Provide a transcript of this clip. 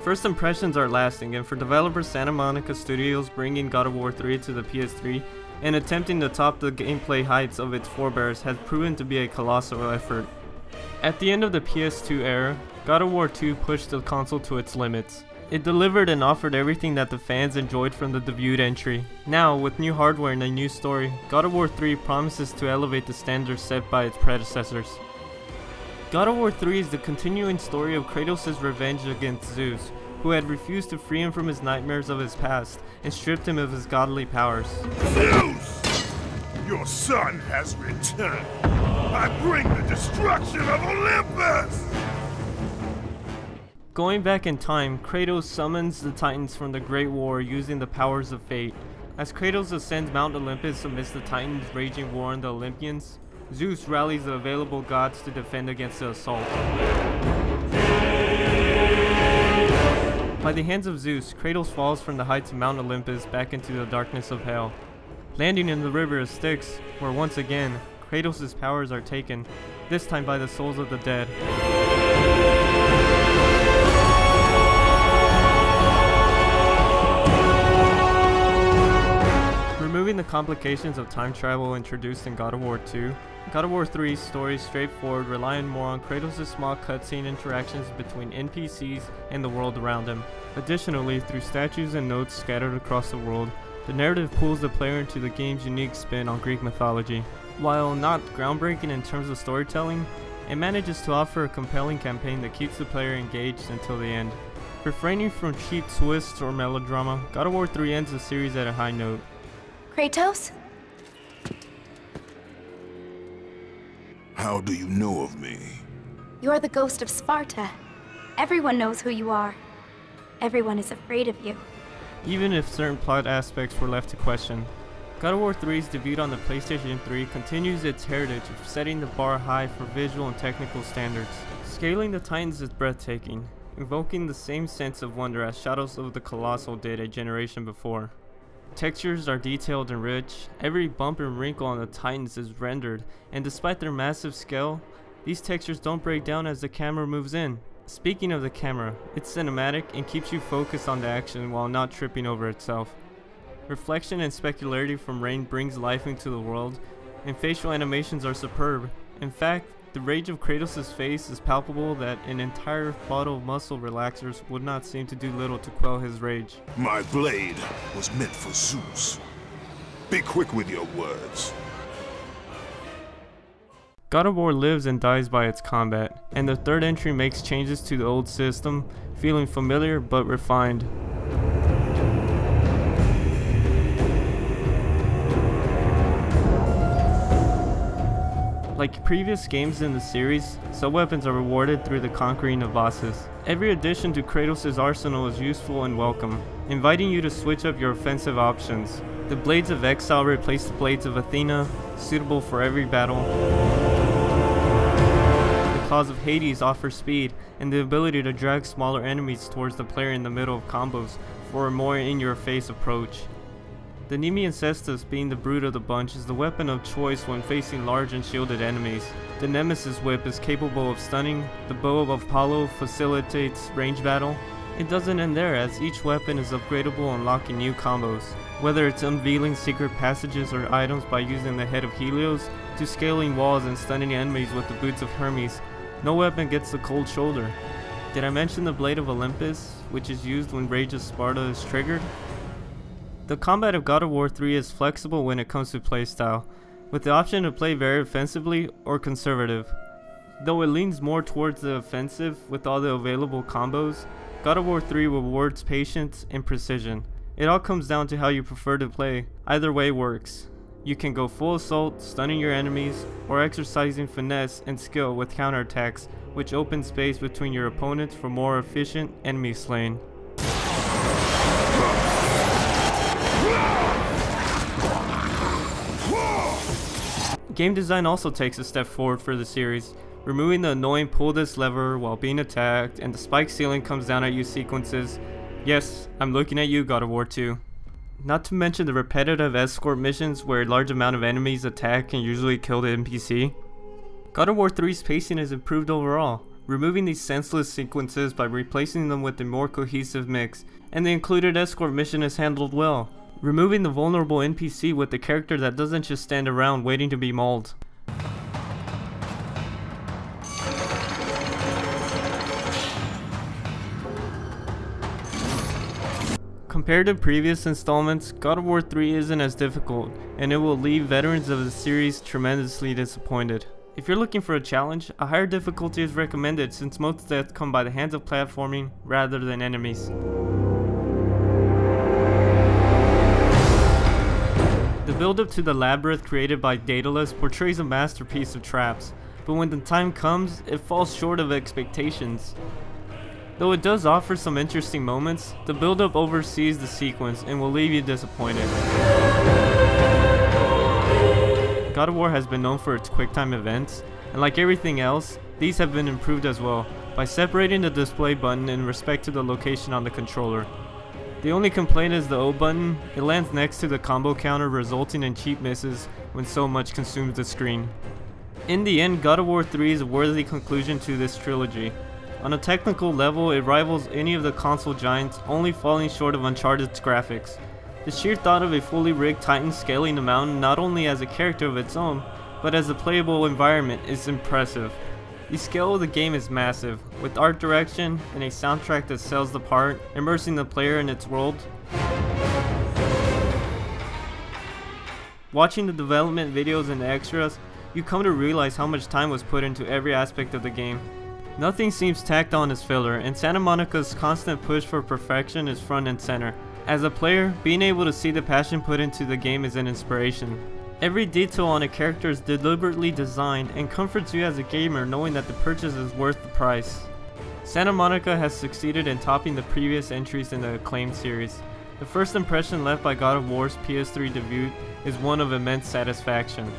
First impressions are lasting, and for developer Santa Monica Studios bringing God of War 3 to the PS3 and attempting to top the gameplay heights of its forebears has proven to be a colossal effort. At the end of the PS2 era, God of War 2 pushed the console to its limits. It delivered and offered everything that the fans enjoyed from the debut entry. Now, with new hardware and a new story, God of War 3 promises to elevate the standards set by its predecessors. God of War 3 is the continuing story of Kratos' revenge against Zeus, who had refused to free him from his nightmares of his past and stripped him of his godly powers. Zeus! Your son has returned. I bring the destruction of Olympus! Going back in time, Kratos summons the Titans from the Great War using the powers of fate. As Kratos ascends Mount Olympus amidst the Titans' raging war on the Olympians, Zeus rallies the available gods to defend against the assault. By the hands of Zeus, Kratos falls from the heights of Mount Olympus back into the darkness of hell, landing in the river of Styx, where once again, Kratos' powers are taken, this time by the souls of the dead. Removing the complications of time travel introduced in God of War 2, God of War 3's story is straightforward, relying more on Kratos' small cutscene interactions between NPCs and the world around him. Additionally, through statues and notes scattered across the world, the narrative pulls the player into the game's unique spin on Greek mythology. While not groundbreaking in terms of storytelling, it manages to offer a compelling campaign that keeps the player engaged until the end. Refraining from cheap twists or melodrama, God of War 3 ends the series at a high note. Kratos? How do you know of me? You're the ghost of Sparta. Everyone knows who you are. Everyone is afraid of you. Even if certain plot aspects were left to question, God of War 3's debut on the PlayStation 3 continues its heritage of setting the bar high for visual and technical standards. Scaling the Titans is breathtaking, evoking the same sense of wonder as Shadows of the Colossal did a generation before. Textures are detailed and rich, every bump and wrinkle on the Titans is rendered, and despite their massive scale, these textures don't break down as the camera moves in. Speaking of the camera, it's cinematic and keeps you focused on the action while not tripping over itself. Reflection and specularity from rain brings life into the world, and facial animations are superb. In fact, the rage of Kratos' face is palpable that an entire bottle of muscle relaxers would not seem to do little to quell his rage. My blade was meant for Zeus. Be quick with your words. God of War lives and dies by its combat, and the third entry makes changes to the old system, feeling familiar but refined. Like previous games in the series, sub-weapons are rewarded through the conquering of bosses. Every addition to Kratos' arsenal is useful and welcome, inviting you to switch up your offensive options. The Blades of Exile replace the Blades of Athena, suitable for every battle. The Claws of Hades offer speed and the ability to drag smaller enemies towards the player in the middle of combos for a more in-your-face approach. The Nemean Cestus, being the brute of the bunch, is the weapon of choice when facing large and shielded enemies. The Nemesis Whip is capable of stunning, the Bow of Apollo facilitates range battle. It doesn't end there, as each weapon is upgradable, unlocking new combos. Whether it's unveiling secret passages or items by using the Head of Helios, to scaling walls and stunning enemies with the Boots of Hermes, no weapon gets the cold shoulder. Did I mention the Blade of Olympus, which is used when Rage of Sparta is triggered? The combat of God of War 3 is flexible when it comes to playstyle, with the option to play very offensively or conservative. Though it leans more towards the offensive with all the available combos, God of War 3 rewards patience and precision. It all comes down to how you prefer to play. Either way works. You can go full assault, stunning your enemies, or exercising finesse and skill with counterattacks, which open space between your opponents for more efficient enemy slaying. Game design also takes a step forward for the series, removing the annoying pull this lever while being attacked and the spike ceiling comes down at you sequences. Yes, I'm looking at you, God of War 2. Not to mention the repetitive escort missions where a large amount of enemies attack and usually kill the NPC. God of War 3's pacing is improved overall, removing these senseless sequences by replacing them with a more cohesive mix, and the included escort mission is handled well, removing the vulnerable NPC with a character that doesn't just stand around waiting to be mauled. Compared to previous installments, God of War 3 isn't as difficult, and it will leave veterans of the series tremendously disappointed. If you're looking for a challenge, a higher difficulty is recommended since most deaths come by the hands of platforming rather than enemies. The build-up to the labyrinth created by Daedalus portrays a masterpiece of traps, but when the time comes, it falls short of expectations. Though it does offer some interesting moments, the build-up oversees the sequence and will leave you disappointed. God of War has been known for its QuickTime events, and like everything else, these have been improved as well, by separating the display button in respect to the location on the controller. The only complaint is the O button. It lands next to the combo counter, resulting in cheap misses when so much consumes the screen. In the end, God of War 3 is a worthy conclusion to this trilogy. On a technical level, it rivals any of the console giants, only falling short of Uncharted's graphics. The sheer thought of a fully rigged Titan scaling the mountain not only as a character of its own, but as a playable environment is impressive. The scale of the game is massive, with art direction and a soundtrack that sells the part, immersing the player in its world. Watching the development videos and the extras, you come to realize how much time was put into every aspect of the game. Nothing seems tacked on as filler, and Santa Monica's constant push for perfection is front and center. As a player, being able to see the passion put into the game is an inspiration. Every detail on a character is deliberately designed and comforts you as a gamer knowing that the purchase is worth the price. Santa Monica has succeeded in topping the previous entries in the acclaimed series. The first impression left by God of War's PS3 debut is one of immense satisfaction.